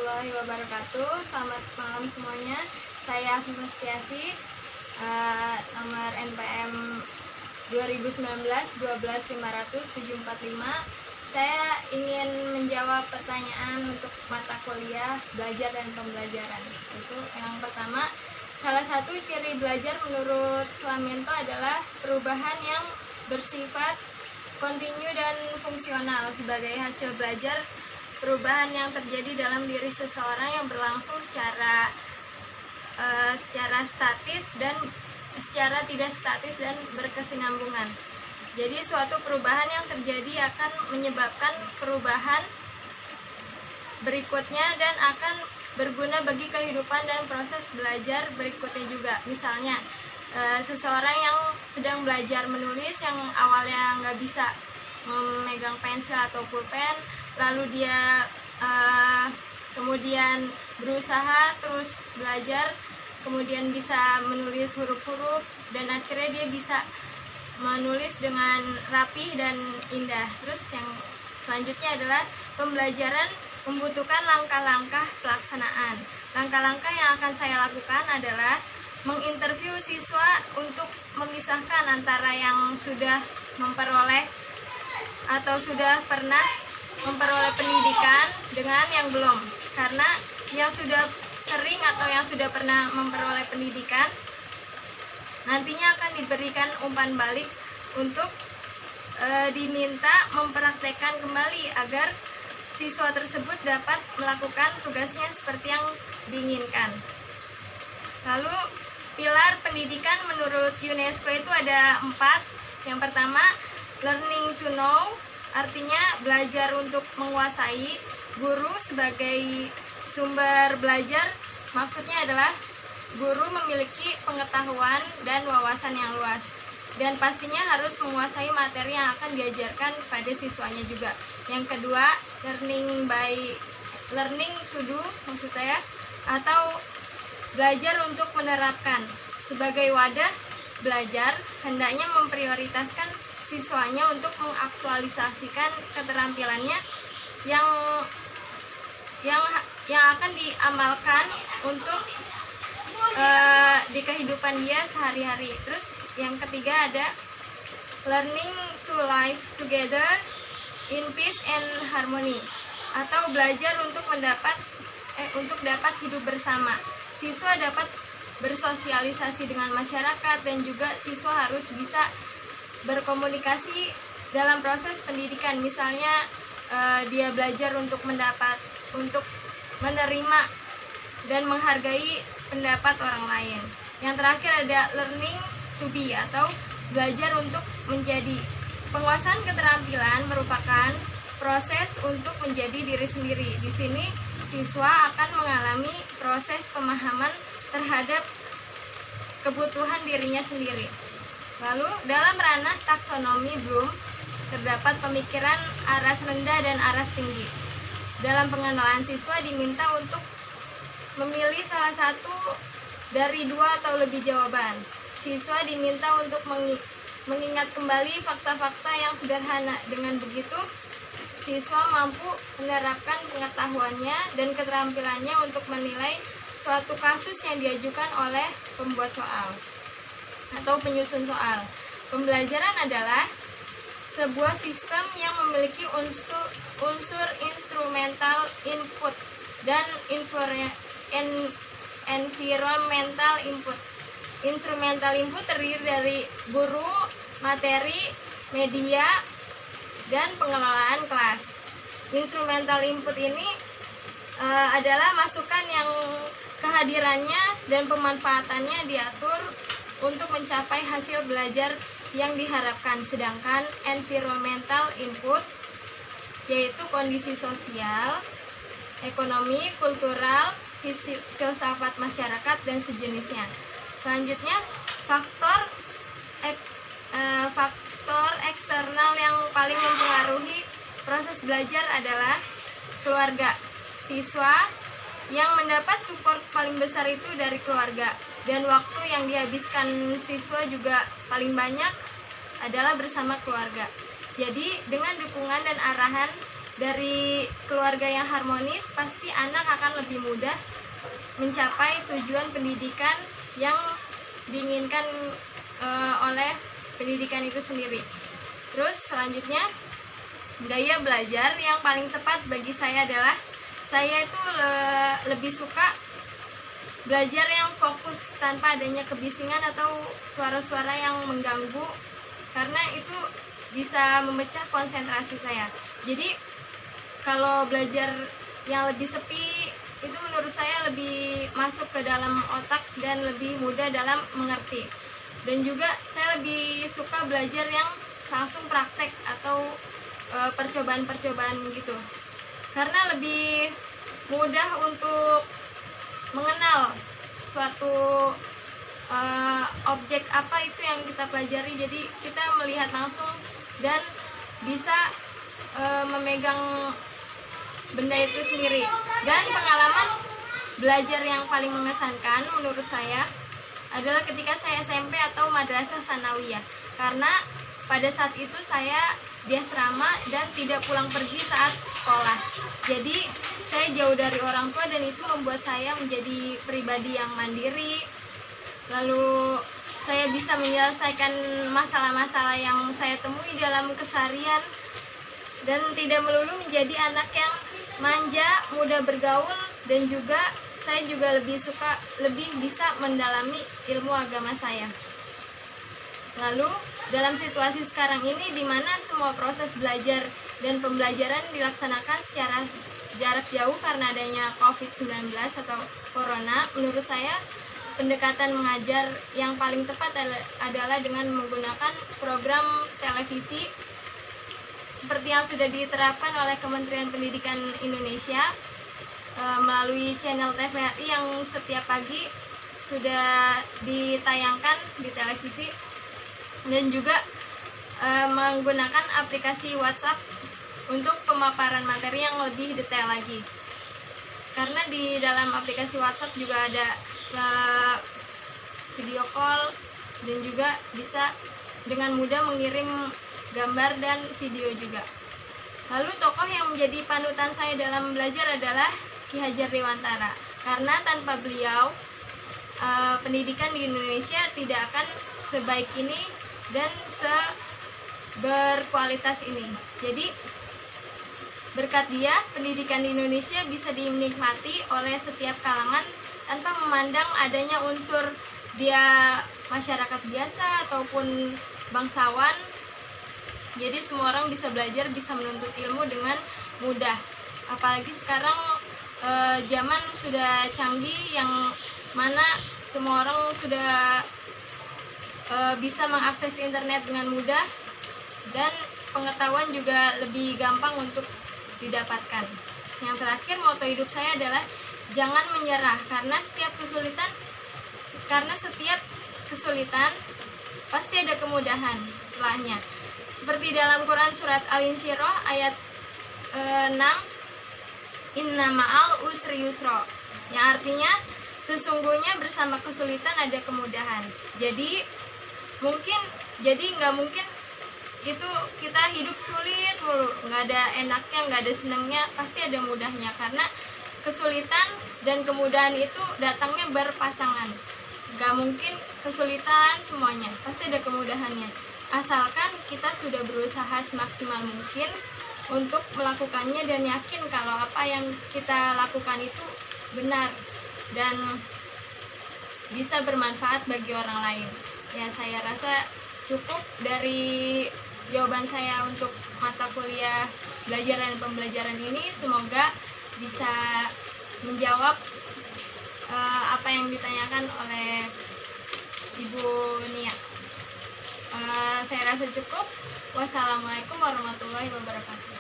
warahmatullahi wabarakatuh. Selamat malam semuanya. Saya Afifah Setiasi, nomor NPM 2019-12-500-745. Saya ingin menjawab pertanyaan untuk mata kuliah belajar dan pembelajaran. Itu yang pertama, salah satu ciri belajar menurut Slamento adalah perubahan yang bersifat kontinu dan fungsional. Sebagai hasil belajar, perubahan yang terjadi dalam diri seseorang yang berlangsung secara statis dan secara tidak statis dan berkesinambungan. Jadi suatu perubahan yang terjadi akan menyebabkan perubahan berikutnya dan akan berguna bagi kehidupan dan proses belajar berikutnya juga. Misalnya seseorang yang sedang belajar menulis yang awalnya nggak bisa memegang pensil atau pulpen, lalu dia kemudian berusaha terus belajar, kemudian bisa menulis huruf-huruf dan akhirnya dia bisa menulis dengan rapih dan indah. Terus yang selanjutnya adalah pembelajaran membutuhkan langkah-langkah pelaksanaan. Langkah-langkah yang akan saya lakukan adalah menginterview siswa untuk memisahkan antara yang sudah memperoleh atau sudah pernah memperoleh pendidikan dengan yang belum. Karena yang sudah sering atau yang sudah pernah memperoleh pendidikan nantinya akan diberikan umpan balik untuk diminta mempraktekkan kembali agar siswa tersebut dapat melakukan tugasnya seperti yang diinginkan. Lalu pilar pendidikan menurut UNESCO itu ada 4. Yang pertama, learning to know, artinya belajar untuk menguasai. Guru sebagai sumber belajar, maksudnya adalah guru memiliki pengetahuan dan wawasan yang luas, dan pastinya harus menguasai materi yang akan diajarkan pada siswanya juga. Yang kedua, learning to do, maksud saya, atau belajar untuk menerapkan. Sebagai wadah belajar, hendaknya memprioritaskan siswanya untuk mengaktualisasikan keterampilannya yang akan diamalkan untuk di kehidupan dia sehari-hari. Terus yang ketiga ada learning to live together in peace and harmony, atau belajar untuk dapat hidup bersama. Siswa dapat bersosialisasi dengan masyarakat dan juga siswa harus bisa berkomunikasi dalam proses pendidikan. Misalnya dia belajar untuk menerima dan menghargai pendapat orang lain. Yang terakhir ada learning to be, atau belajar untuk menjadi. Penguasaan keterampilan merupakan proses untuk menjadi diri sendiri. Di sini siswa akan mengalami proses pemahaman terhadap kebutuhan dirinya sendiri. Lalu dalam ranah taksonomi Bloom terdapat pemikiran aras rendah dan aras tinggi. Dalam pengenalan, siswa diminta untuk memilih salah satu dari 2 atau lebih jawaban. Siswa diminta untuk mengingat kembali fakta-fakta yang sederhana. Dengan begitu, siswa mampu menerapkan pengetahuannya dan keterampilannya untuk menilai suatu kasus yang diajukan oleh pembuat soal atau penyusun soal. Pembelajaran adalah sebuah sistem yang memiliki unsur instrumental input dan environmental input. Instrumental input terdiri dari guru, materi, media, dan pengelolaan kelas. Instrumental input ini adalah masukan yang kehadirannya dan pemanfaatannya diatur untuk mencapai hasil belajar yang diharapkan. Sedangkan environmental input yaitu kondisi sosial, ekonomi, kultural, filsafat masyarakat, dan sejenisnya. Selanjutnya, faktor eksternal yang paling mempengaruhi proses belajar adalah keluarga. Siswa yang mendapat support paling besar itu dari keluarga, dan waktu yang dihabiskan siswa juga paling banyak adalah bersama keluarga. Jadi dengan dukungan dan arahan dari keluarga yang harmonis, pasti anak akan lebih mudah mencapai tujuan pendidikan yang diinginkan oleh pendidikan itu sendiri. Terus selanjutnya, gaya belajar yang paling tepat bagi saya adalah saya itu lebih suka belajar yang fokus tanpa adanya kebisingan atau suara-suara yang mengganggu, karena itu bisa memecah konsentrasi saya. Jadi kalau belajar yang lebih sepi itu menurut saya lebih masuk ke dalam otak dan lebih mudah dalam mengerti. Dan juga saya lebih suka belajar yang langsung praktek atau percobaan-percobaan gitu, karena lebih mudah untuk mengenal suatu objek apa itu yang kita pelajari. Jadi kita melihat langsung dan bisa memegang benda itu sendiri. Dan pengalaman belajar yang paling mengesankan menurut saya adalah ketika saya SMP atau madrasah sanawiyah, karena pada saat itu saya di asrama dan tidak pulang pergi saat sekolah. Jadi saya jauh dari orang tua dan itu membuat saya menjadi pribadi yang mandiri. Lalu saya bisa menyelesaikan masalah-masalah yang saya temui dalam keseharian dan tidak melulu menjadi anak yang manja, mudah bergaul, dan juga saya juga lebih bisa mendalami ilmu agama saya. Lalu dalam situasi sekarang ini di mana semua proses belajar dan pembelajaran dilaksanakan secara jarak jauh karena adanya COVID-19 atau Corona, menurut saya pendekatan mengajar yang paling tepat adalah dengan menggunakan program televisi seperti yang sudah diterapkan oleh Kementerian Pendidikan Indonesia melalui channel TVRI yang setiap pagi sudah ditayangkan di televisi, dan juga menggunakan aplikasi WhatsApp untuk pemaparan materi yang lebih detail lagi. Karena di dalam aplikasi WhatsApp juga ada video call dan juga bisa dengan mudah mengirim gambar dan video juga. Lalu tokoh yang menjadi panutan saya dalam belajar adalah Ki Hajar Dewantara, karena tanpa beliau pendidikan di Indonesia tidak akan sebaik ini dan berkualitas ini. Jadi berkat dia, pendidikan di Indonesia bisa dinikmati oleh setiap kalangan tanpa memandang adanya unsur dia masyarakat biasa ataupun bangsawan. Jadi semua orang bisa belajar, bisa menuntut ilmu dengan mudah. Apalagi sekarang zaman sudah canggih yang mana semua orang sudah bisa mengakses internet dengan mudah dan pengetahuan juga lebih gampang untuk didapatkan. Yang terakhir, moto hidup saya adalah jangan menyerah, karena setiap kesulitan pasti ada kemudahan setelahnya. Seperti dalam Quran surat Al-Insyirah ayat 6, Inna ma'al usri yusra, yang artinya sesungguhnya bersama kesulitan ada kemudahan. Jadi nggak mungkin itu kita hidup sulit mulu, nggak ada enaknya, nggak ada senangnya, pasti ada mudahnya, karena kesulitan dan kemudahan itu datangnya berpasangan. Nggak mungkin kesulitan semuanya, pasti ada kemudahannya, asalkan kita sudah berusaha semaksimal mungkin untuk melakukannya dan yakin kalau apa yang kita lakukan itu benar dan bisa bermanfaat bagi orang lain. Ya, saya rasa cukup dari jawaban saya untuk mata kuliah belajar dan pembelajaran ini. Semoga bisa menjawab apa yang ditanyakan oleh Ibu Nia. Saya rasa cukup. Wassalamualaikum warahmatullahi wabarakatuh.